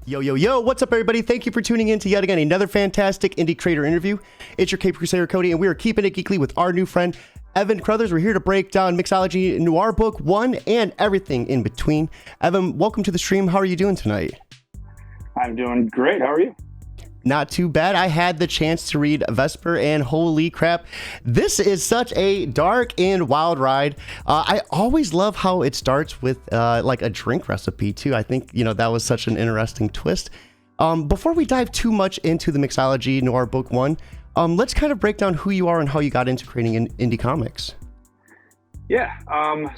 Yo, yo, yo, what's up, everybody? Thank you for tuning in to yet again another fantastic indie creator interview. It's your Cape Crusader Cody, and we are keeping it geekly with our new friend, Evan Carothers. We're here to break down Mixology Noir Book 1 and everything in between. Evan, welcome to the stream. How are you doing tonight? I'm doing great. How are you? Not too bad. I had the chance to read Vesper, and holy crap, this is such a dark and wild ride. I always love how it starts with like a drink recipe too. I think, that was such an interesting twist. Before we dive too much into the Mixology Noir Book 1, let's kind of break down who you are and how you got into creating indie comics. Yeah.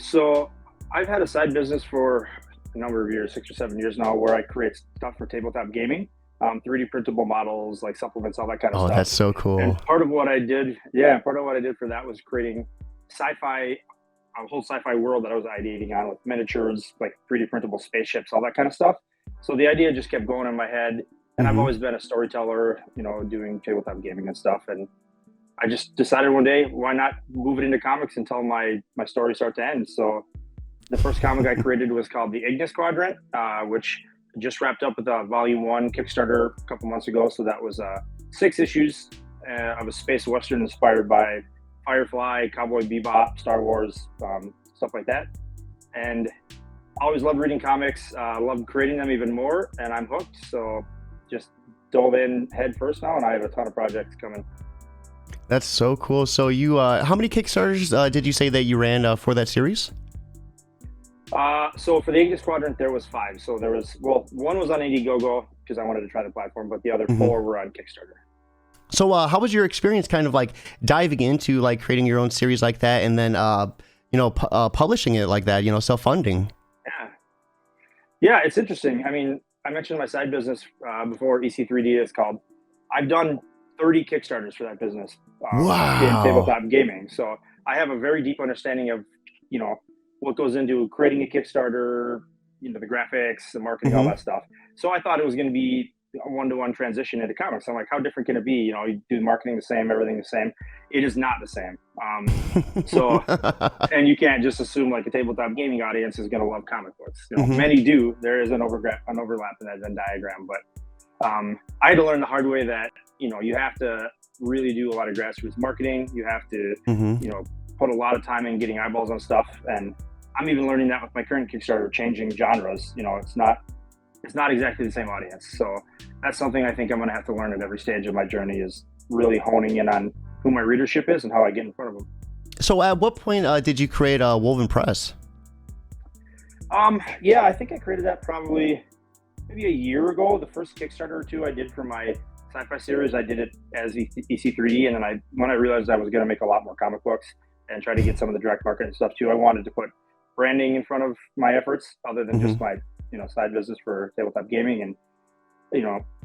So I've had a side business for a number of years, 6 or 7 years now, where I create stuff for tabletop gaming. 3D printable models, like supplements, all that kind of stuff. Oh, that's so cool. And part of what I did for that was creating a whole sci-fi world that I was ideating on with miniatures, like 3D printable spaceships, all that kind of stuff. So the idea just kept going in my head. And I've always been a storyteller, doing tabletop gaming and stuff. And I just decided one day, why not move it into comics and tell my story start to end? So the first comic I created was called The Ignis Quadrant, which just wrapped up with a volume 1 Kickstarter a couple months ago. So that was 6 issues of a space western inspired by Firefly, Cowboy Bebop, Star Wars, stuff like that. And I always loved reading comics, loved creating them even more, and I'm hooked. So just dove in head first now, and I have a ton of projects coming. That's so cool. So you, how many Kickstarters did you say that you ran for that series? So for the Ignis Quadrant, there was 5. So there was, one was on Indiegogo because I wanted to try the platform, but the other 4 were on Kickstarter. So how was your experience kind of like diving into like creating your own series like that and then, publishing it like that, self-funding? Yeah, it's interesting. I mean, I mentioned my side business before, EC3D is called. I've done 30 Kickstarters for that business in tabletop gaming. So I have a very deep understanding of, what goes into creating a Kickstarter, the graphics, the marketing, all that stuff. So I thought it was going to be a one-to-one transition into comics. I'm like, how different can it be? You do marketing the same, everything the same. It is not the same. And you can't just assume like a tabletop gaming audience is going to love comic books. Many do. There is an overlap in that Venn diagram, but I had to learn the hard way that, you have to really do a lot of grassroots marketing. You have to, put a lot of time in getting eyeballs on stuff. And I'm even learning that with my current Kickstarter, changing genres. It's not exactly the same audience. So that's something I think I'm going to have to learn at every stage of my journey, is really honing in on who my readership is and how I get in front of them. So at what point did you create Woven Press? Yeah, I think I created that probably maybe a year ago. The first Kickstarter or 2 I did for my sci-fi series, I did it as EC3D. And then when I realized I was going to make a lot more comic books and try to get some of the direct market and stuff too, I wanted to put branding in front of my efforts other than just my side business for tabletop gaming. And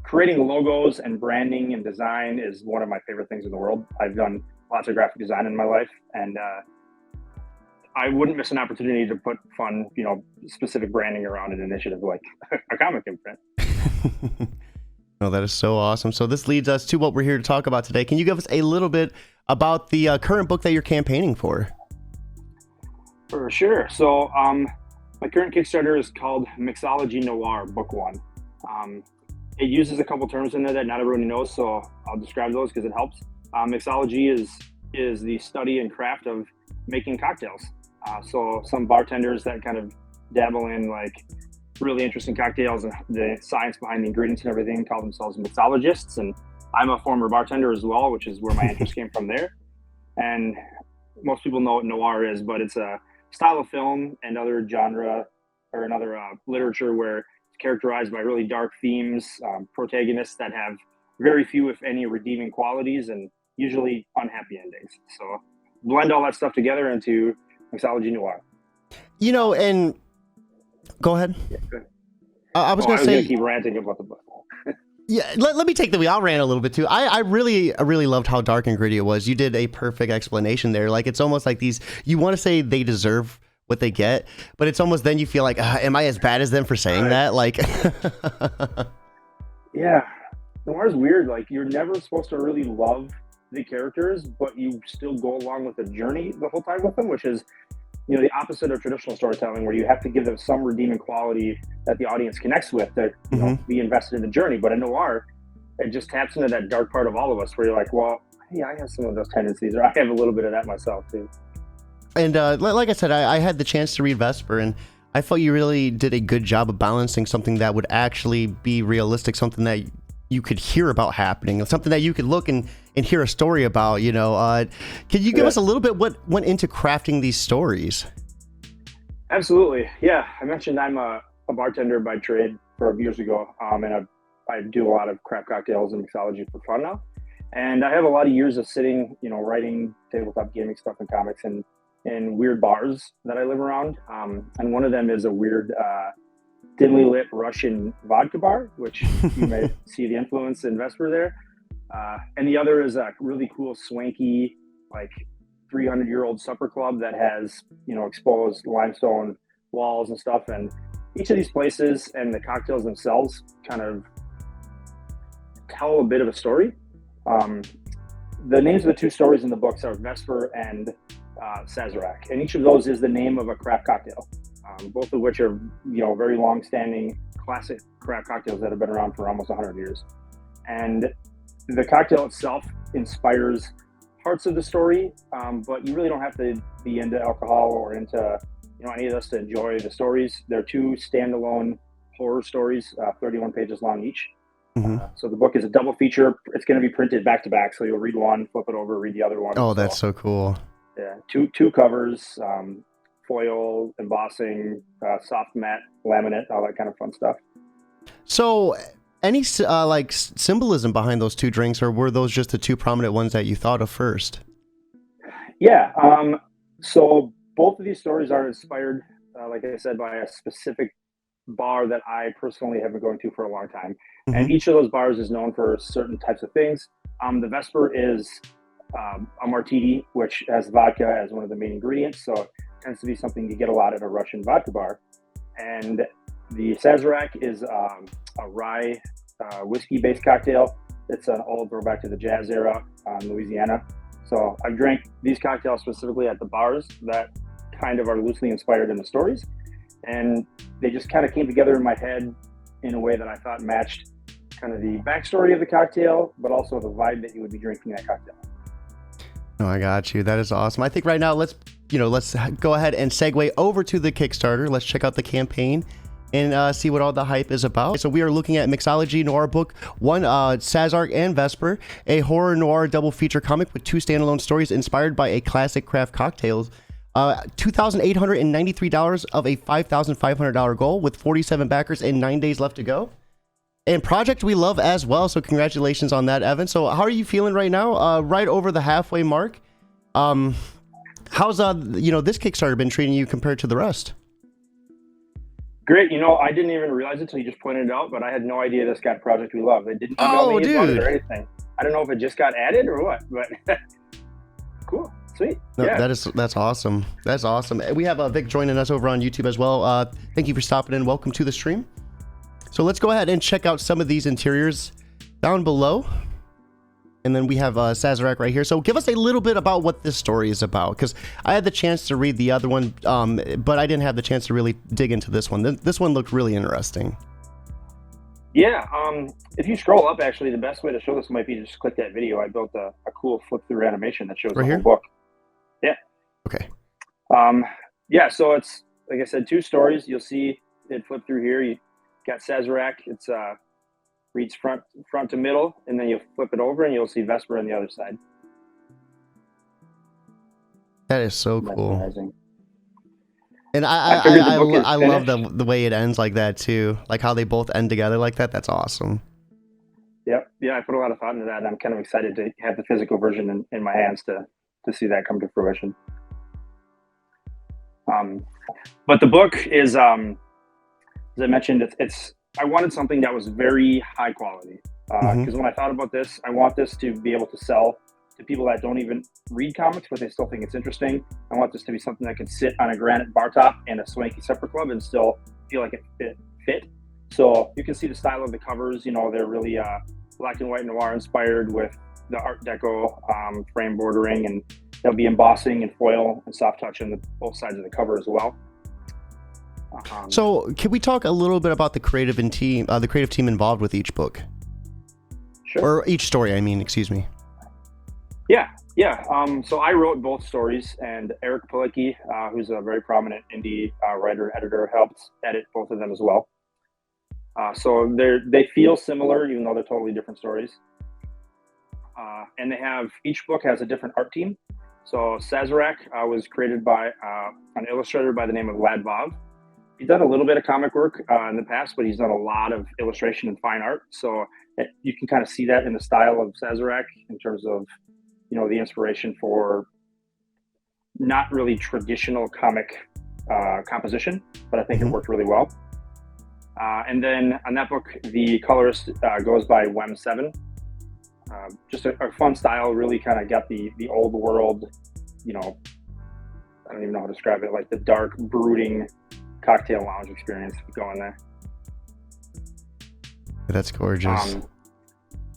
creating logos and branding and design is one of my favorite things in the world. I've done lots of graphic design in my life, and I wouldn't miss an opportunity to put fun, specific branding around an initiative like a comic imprint. Oh, that is so awesome. So this leads us to what we're here to talk about today. Can you give us a little bit about the current book that you're campaigning for? For sure. So my current Kickstarter is called Mixology Noir Book 1. It uses a couple terms in there that not everybody knows, so I'll describe those because it helps. Mixology is the study and craft of making cocktails. So some bartenders that kind of dabble in like really interesting cocktails and the science behind the ingredients and everything call themselves mixologists. And I'm a former bartender as well, which is where my interest came from there. And most people know what noir is, but it's a style of film and other genre or another literature where it's characterized by really dark themes, protagonists that have very few, if any, redeeming qualities and usually unhappy endings. So blend all that stuff together into Mixology Noir. And go ahead. Yeah, good. I was going to say, keep ranting about the book. Yeah, let me take the wheel. I'll rant a little bit too. I really loved how dark and gritty it was. You did a perfect explanation there. Like, it's almost like you want to say they deserve what they get, but it's almost then you feel like, am I as bad as them for saying that? Like, yeah, noir is weird. Like, you're never supposed to really love the characters, but you still go along with the journey the whole time with them, which is the opposite of traditional storytelling, where you have to give them some redeeming quality that the audience connects with to be invested in the journey. But in noir, it just taps into that dark part of all of us, where you're like, well, hey, I have some of those tendencies, or I have a little bit of that myself too. And like I said, I had the chance to read Vesper, and I felt you really did a good job of balancing something that would actually be realistic, something that you could hear about happening, something that you could look and hear a story about. Can you give us a little bit what went into crafting these stories? Absolutely. Yeah, I mentioned I'm a bartender by trade for years ago, and I do a lot of craft cocktails and mixology for fun now. And I have a lot of years of sitting, writing tabletop gaming stuff and comics and in weird bars that I live around. And one of them is a weird, dimly lit Russian vodka bar, which you may see the influence in Vesper there. And the other is a really cool, swanky, like 300-year-old supper club that has, exposed limestone walls and stuff. And each of these places and the cocktails themselves kind of tell a bit of a story. The names of the two stories in the books are Vesper and Sazerac, and each of those is the name of a craft cocktail, both of which are very long-standing classic craft cocktails that have been around for almost 100 years. And the cocktail itself inspires parts of the story, but you really don't have to be into alcohol or into any of this to enjoy the stories. They're two standalone horror stories, 31 pages long each. So the book is a double feature. It's going to be printed back to back, so you'll read one, flip it over, read the other one. Oh, that's so cool. Yeah, two covers, foil, embossing, soft matte, laminate, all that kind of fun stuff. So, any symbolism behind those two drinks, or were those just the two prominent ones that you thought of first? Yeah, so both of these stories are inspired, like I said, by a specific bar that I personally have been going to for a long time. And each of those bars is known for certain types of things. The Vesper is a martini, which has vodka as one of the main ingredients. So it tends to be something you get a lot at a Russian vodka bar. And the Sazerac is a rye whiskey-based cocktail. It's an old throwback to the jazz era in Louisiana. So I drank these cocktails specifically at the bars that kind of are loosely inspired in the stories. And they just kind of came together in my head in a way that I thought matched kind of the backstory of the cocktail, but also the vibe that you would be drinking that cocktail. Oh, I got you. That is awesome. I think right now let's go ahead and segue over to the Kickstarter. Let's check out the campaign and see what all the hype is about. So we are looking at Mixology Noir Book 1, Sazerac and Vesper, a horror noir double feature comic with two standalone stories inspired by a classic craft cocktails. $2,893 of a $5,500 goal with 47 backers and 9 days left to go. And project we love as well, so congratulations on that, Evan. So how are you feeling right now? Right over the halfway mark. How's this Kickstarter been treating you compared to the rest? Great. I didn't even realize it until you just pointed it out, but I had no idea this got project we love. They didn't email me about it or anything. I don't know if it just got added or what, but cool. Sweet. No, yeah. That's awesome. That's awesome. We have Vic joining us over on YouTube as well. Thank you for stopping in. Welcome to the stream. So let's go ahead and check out some of these interiors down below. And then we have Sazerac right here. So give us a little bit about what this story is about, because I had the chance to read the other one, but I didn't have the chance to really dig into this one. This one looked really interesting. Yeah, if you scroll up, actually, the best way to show this might be to just click that video. I built a cool flip-through animation that shows the whole book. Yeah. Okay. Yeah, so it's, like I said, two stories. You'll see it flip through here. You got Sazerac. It's reads front to middle, and then you flip it over, and you'll see Vesper on the other side. That is so cool. Amazing. And I love the way it ends like that too, like how they both end together like that. That's awesome. Yep. Yeah, I put a lot of thought into that, and I'm kind of excited to have the physical version in my hands to see that come to fruition. But the book is, as I mentioned, it's I wanted something that was very high quality, because when I thought about this, I want this to be able to sell to people that don't even read comics, but they still think it's interesting. I want this to be something that can sit on a granite bar top in a swanky supper club and still feel like it fit. So you can see the style of the covers. They're really black and white noir inspired with the Art Deco frame bordering, and There'll be embossing and foil and soft touch on both sides of the cover as well. So can we talk a little bit about the creative team involved with each book? Sure. Or each story, I mean, excuse me. Yeah. So I wrote both stories, and Eric Pilecki, who's a very prominent indie writer, editor, helped edit both of them as well. So they feel similar, even though they're totally different stories. And each book has a different art team. So Sazerac was created by an illustrator by the name of Lad Vav. He's done a little bit of comic work in the past, but he's done a lot of illustration and fine art. So you can kind of see that in the style of Sazerac in terms of, the inspiration for not really traditional comic composition, but I think it worked really well. And then on that book, the colorist goes by Wem7. Just a fun style, really kind of got the old world, I don't even know how to describe it, like the dark, brooding cocktail lounge experience going there. That's gorgeous.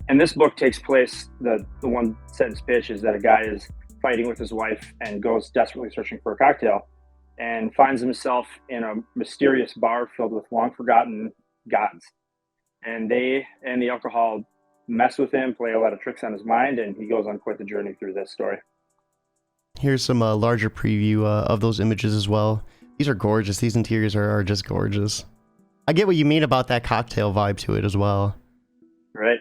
And this book takes place, the one sentence pitch is that a guy is fighting with his wife and goes desperately searching for a cocktail and finds himself in a mysterious bar filled with long forgotten gods. And they and the alcohol mess with him, play a lot of tricks on his mind, and he goes on quite the journey through this story. Here's some larger preview of those images as well. These are gorgeous. These interiors are just gorgeous. I get what you mean about that cocktail vibe to it as well. Right.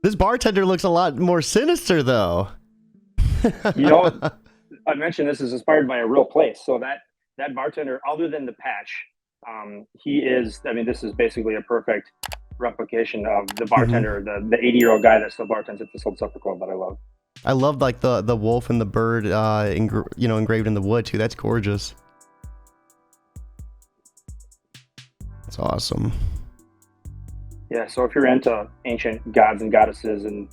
This bartender looks a lot more sinister, though. I mentioned this is inspired by a real place. So that bartender, other than the patch, this is basically a perfect replication of the bartender, the 80-year-old guy that still bartends at this old supper club that I love. I love like the wolf and the bird, engraved in the wood too. That's gorgeous. That's awesome. Yeah, so if you're into ancient gods and goddesses and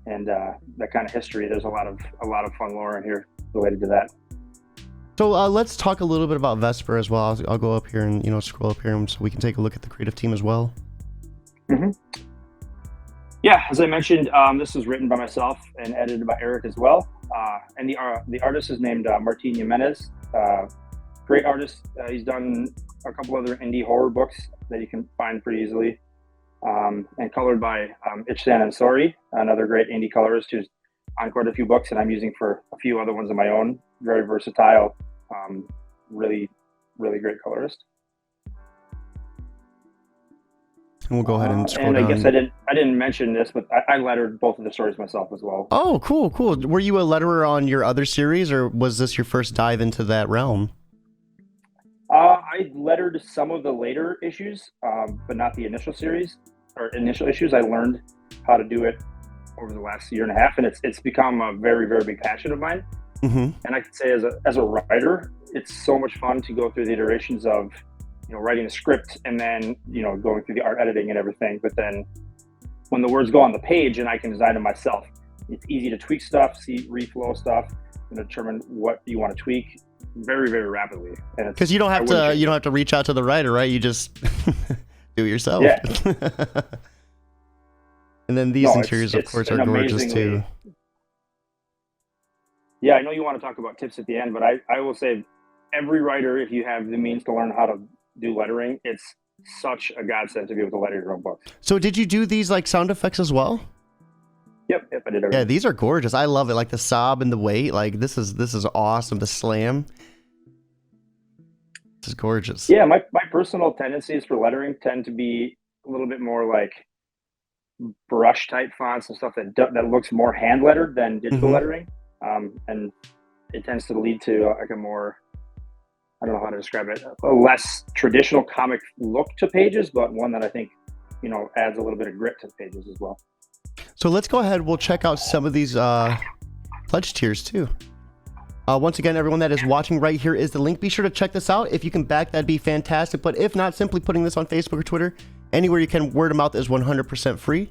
that kind of history, there's a lot of fun lore in here related to that. So let's talk a little bit about Vesper as well. I'll go up here and scroll up here so we can take a look at the creative team as well. Mm-hmm. Yeah, as I mentioned, this was written by myself and edited by Eric as well. And the artist is named Martin Jimenez. Great artist. He's done a couple other indie horror books that you can find pretty easily. And colored by Ichsan Ansori, another great indie colorist who's on quite a few books, and I'm using for a few other ones of my own. Very versatile, really, really great colorist. And we'll go ahead and scroll down. down. I guess I didn't mention this, but I lettered both of the stories myself as well. Oh, cool. Were you a letterer on your other series, or was this your first dive into that realm? I lettered some of the later issues, but not the initial series or initial issues. I learned how to do it over the last year and a half, and it's become a very, very big passion of mine. Mm-hmm. And I can say as a writer, it's so much fun to go through the iterations of writing a script and then going through the art editing and everything. But then when the words go on the page and I can design them myself, it's easy to tweak stuff, reflow stuff, and determine what you want to tweak very, very rapidly. Because you don't have to reach out to the writer, right? You just do it yourself. Yeah. And then these interiors, of course, are gorgeous too. Yeah, I know you want to talk about tips at the end, but I will say every writer, if you have the means to learn how to do lettering, it's such a godsend to be able to letter your own books. So did you do these like sound effects as well? Yep, I did everything. Yeah, these are gorgeous. I love it. Like the sob and the weight. Like this is awesome. The slam. This is gorgeous. Yeah, my personal tendencies for lettering tend to be a little bit more like brush type fonts and stuff that looks more hand lettered than digital lettering. And it tends to lead to like a more, I don't know how to describe it, a less traditional comic look to pages, but one that I think, adds a little bit of grit to the pages as well. So let's go ahead. We'll check out some of these pledge tiers too. Once again, everyone that is watching, right here is the link. Be sure to check this out. If you can back, that'd be fantastic. But if not, simply putting this on Facebook or Twitter, anywhere you can, word of mouth is 100% free.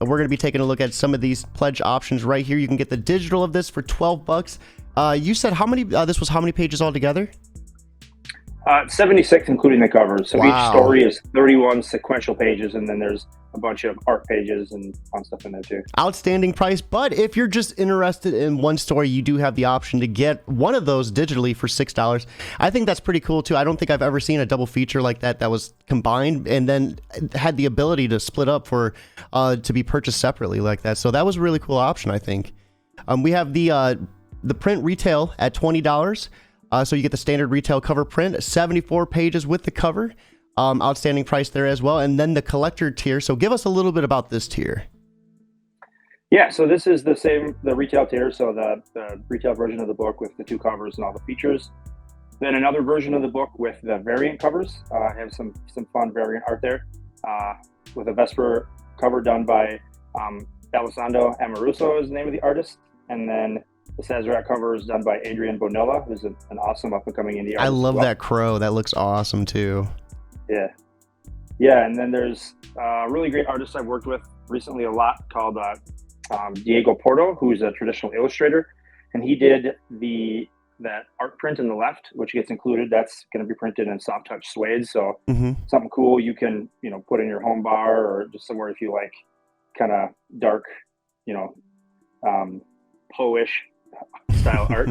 And we're going to be taking a look at some of these pledge options right here. You can get the digital of this for $12. You said how many? This was how many pages altogether? 76 including the covers. So each Wow. story is 31 sequential pages, and then there's a bunch of art pages and fun stuff in there too. Outstanding price. But if you're just interested in one story, you do have the option to get one of those digitally for $6. I think that's pretty cool too. I don't think I've ever seen a double feature like that was combined and then had the ability to split up for to be purchased separately like that. So that was a really cool option, I think. We have the print retail at $20. So you get the standard retail cover print, 74 pages with the cover. Outstanding price there as well. And then the collector tier. So give us a little bit about this tier. Yeah, so this is the retail tier. So the retail version of the book with the 2 covers and all the features. Then another version of the book with the variant covers. Have some fun variant art there. With a Vesper cover done by Alessandro Amoruso is the name of the artist. And then the Sazerac cover is done by Adrian Bonilla, who's an awesome up-and-coming indie artist. I love that crow. That looks awesome, too. Yeah, and then there's a really great artist I've worked with recently a lot called Diego Porto, who's a traditional illustrator. And he did that art print in the left, which gets included. That's going to be printed in soft touch suede. So something cool you can, put in your home bar or just somewhere if you like kind of dark, Poe-ish style art.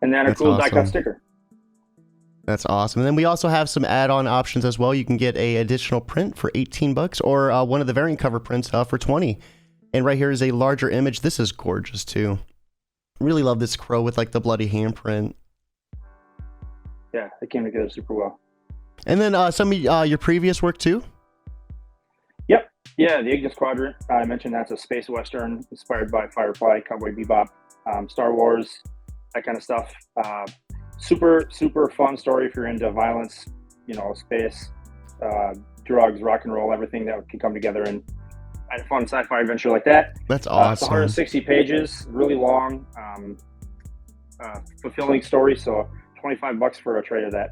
And then a cool die cut sticker. That's awesome. And then we also have some add-on options as well. You can get a additional print for $18 or one of the variant cover prints for $20. And right here is a larger image. This is gorgeous too. Really love this crow with like the bloody handprint. Yeah, they came together super well. And then some of your previous work too? Yep. Yeah, the Ignis Quadrant. I mentioned that's a space western inspired by Firefly, Cowboy Bebop, Star Wars, that kind of stuff. Super, super fun story if you're into violence, space, drugs, rock and roll, everything that can come together in a fun sci-fi adventure like that. That's awesome. It's 160 pages, really long, fulfilling story. So $25 for a trade of that.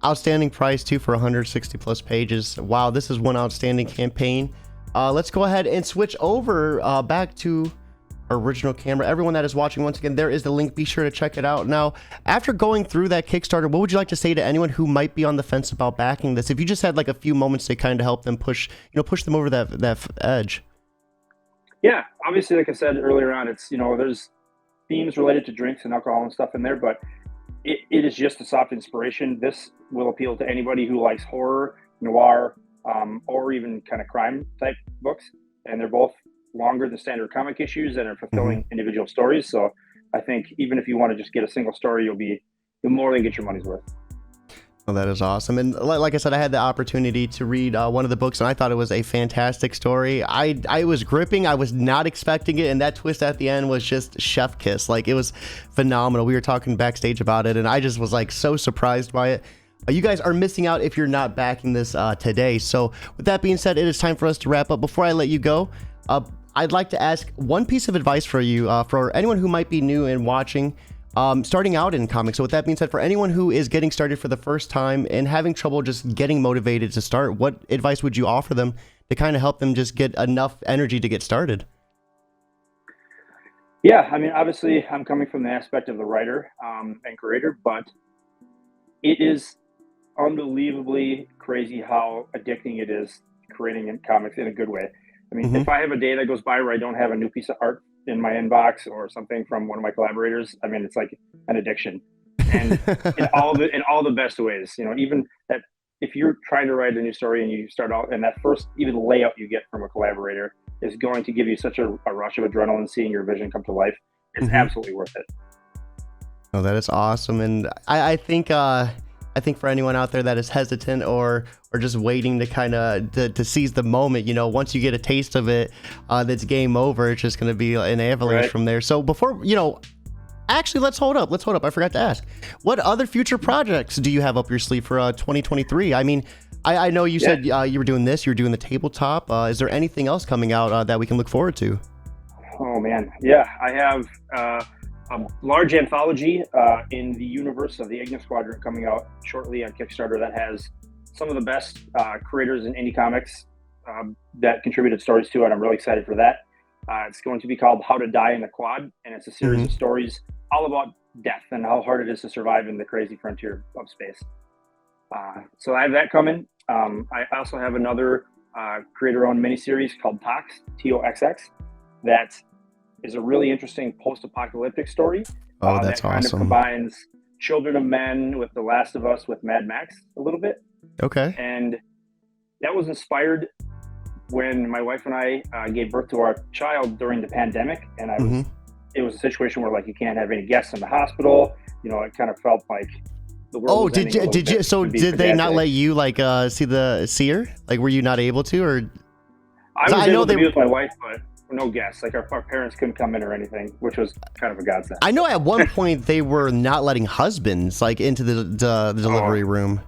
Outstanding price too for 160 plus pages. Wow, this is one outstanding campaign. Let's go ahead and switch over back to our original camera. Everyone that is watching, once again, there is the link. Be sure to check it out. Now, after going through that Kickstarter, what would you like to say to anyone who might be on the fence about backing this? If you just had like a few moments to kind of help them push them over that edge. Yeah, obviously, like I said earlier on, it's there's themes related to drinks and alcohol and stuff in there, but it is just a soft inspiration. This will appeal to anybody who likes horror, noir, or even kind of crime type books, and they're both longer than standard comic issues and are fulfilling individual stories. So I think even if you want to just get a single story, you'll more than get your money's worth. Well, that is awesome. And like I said, I had the opportunity to read one of the books, and I thought it was a fantastic story. I was gripping. I was not expecting it, and that twist at the end was just chef kiss. Like, it was phenomenal. We were talking backstage about it, and I just was like so surprised by it. You guys are missing out if you're not backing this today. So with that being said, it is time for us to wrap up. Before I let you go, I'd like to ask one piece of advice for you, for anyone who might be new and watching, starting out in comics. So with that being said, for anyone who is getting started for the first time and having trouble just getting motivated to start, what advice would you offer them to kind of help them just get enough energy to get started? Yeah, I mean, obviously, I'm coming from the aspect of the writer and creator, but it is unbelievably crazy how addicting it is creating in comics in a good way. I mean, if I have a day that goes by where I don't have a new piece of art in my inbox or something from one of my collaborators, I mean, it's like an addiction, and in all the best ways. Even that if you're trying to write a new story and you start out, and that first even layout you get from a collaborator is going to give you such a rush of adrenaline, seeing your vision come to life. It's absolutely worth it. Oh, that is awesome, and I think for anyone out there that is hesitant or just waiting to kind of to seize the moment, once you get a taste of it, that's game over. It's just going to be an avalanche from there. So before, actually, let's hold up. I forgot to ask, what other future projects do you have up your sleeve for 2023? I mean, I know you said you were doing this, you were doing the tabletop. Is there anything else coming out that we can look forward to? Oh man, yeah, I have a large anthology in the universe of the Ignis Quadrant coming out shortly on Kickstarter that has some of the best creators in indie comics that contributed stories to it. I'm really excited for that. It's going to be called How to Die in the Quad, and it's a series of stories all about death and how hard it is to survive in the crazy frontier of space. So I have that coming. I also have another creator-owned miniseries called Tox, Toxx, that is a really interesting post-apocalyptic story. Oh, that's that kind awesome. of combines Children of Men with The Last of Us with Mad Max a little bit. Okay. And that was inspired when my wife and I gave birth to our child during the pandemic. And it was a situation where like you can't have any guests in the hospital. You know, it kind of felt like the world. Oh, was did you? So did they not let you like see her? Like, were you not able to, or? I was able to be with my wife, but no guests. Like our parents couldn't come in or anything, which was kind of a godsend. I know at one point they were not letting husbands like into the delivery room.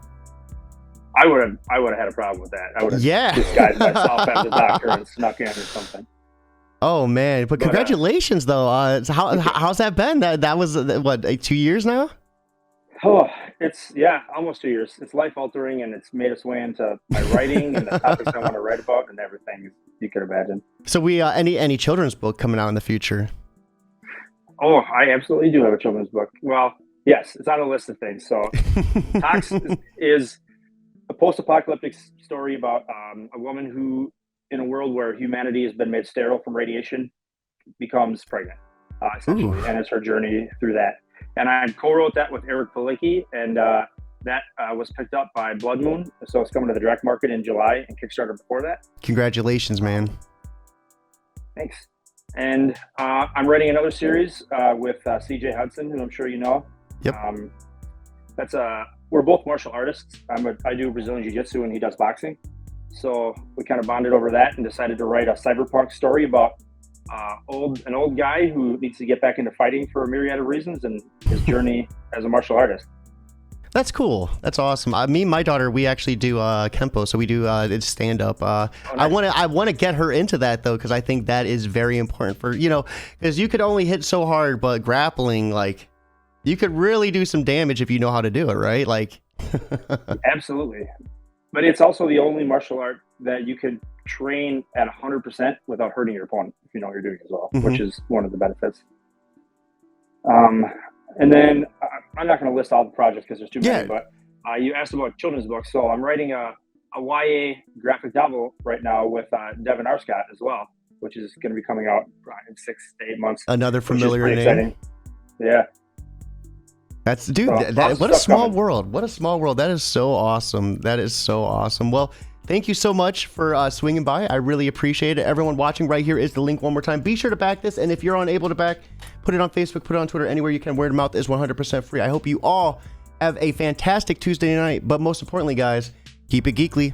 I would have had a problem with that. I would have disguised myself as a doctor and snuck in or something. Oh man! But congratulations though. So how's that been? That was what, 2 years now? Oh, it's almost 2 years. It's life altering, and it's made its way into my writing and the topics I want to write about and everything you could imagine. So we any children's book coming out in the future? Oh, I absolutely do have a children's book. Well, yes, it's on a list of things. So, Tox is a post-apocalyptic story about a woman who, in a world where humanity has been made sterile from radiation, becomes pregnant, essentially, and it's her journey through that. And I co-wrote that with Eric Palicki, and that was picked up by Blood Moon, so it's coming to the direct market in July and Kickstarter before that. Congratulations, man. Thanks. And I'm writing another series with CJ Hudson, who I'm sure you know. Yep. We're both martial artists. I do Brazilian Jiu-Jitsu and he does boxing. So we kind of bonded over that and decided to write a cyberpunk story about an old guy who needs to get back into fighting for a myriad of reasons and his journey as a martial artist. That's cool. That's awesome. Me and my daughter, we actually do Kempo, so we do it's stand up. Nice. I want to get her into that though, because I think that is very important for, because you could only hit so hard, but grappling, like, you could really do some damage if you know how to do it, right? Like, absolutely. But it's also the only martial art that you can train at 100% without hurting your opponent, if you know what you're doing as well, which is one of the benefits. And then I'm not going to list all the projects because there's too many, but you asked about children's books. So I'm writing a YA graphic novel right now with Devin Arscott as well, which is going to be coming out in 6 to 8 months. Another familiar name. Exciting. Yeah. That's what a small world. What a small world. That is so awesome. That is so awesome. Well, thank you so much for swinging by. I really appreciate it. Everyone watching, right here is the link one more time. Be sure to back this. And if you're unable to back, put it on Facebook, put it on Twitter, anywhere you can. Word of mouth is 100% free. I hope you all have a fantastic Tuesday night. But most importantly, guys, keep it geekly.